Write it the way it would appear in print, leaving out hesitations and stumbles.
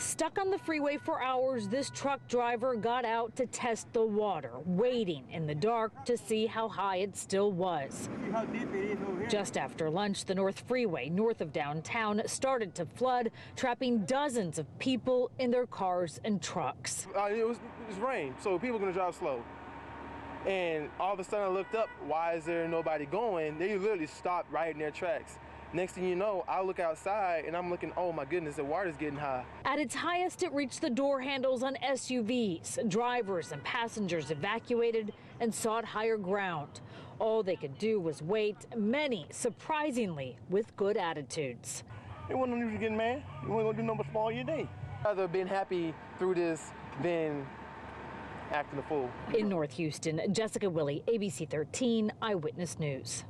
Stuck on the freeway for hours, this truck driver got out to test the water, waiting in the dark to see how high it still was. See how deep it is over here. Just after lunch, the North Freeway north of downtown started to flood, trapping dozens of people in their cars and trucks. It was rain, so people are going to drive slow. And all of a sudden I looked up, why is there nobody going? They literally stopped right in their tracks. Next thing you know, I look outside and I'm looking, oh my goodness, the water's getting high. At its highest, it reached the door handles on SUVs. Drivers and passengers evacuated and sought higher ground. All they could do was wait, many surprisingly with good attitudes. It wasn't no use getting mad. You wasn't gonna do nothing but spoil your day. I'd rather been happy through this than acting a fool. In North Houston, Jessica Willey, ABC 13 Eyewitness News.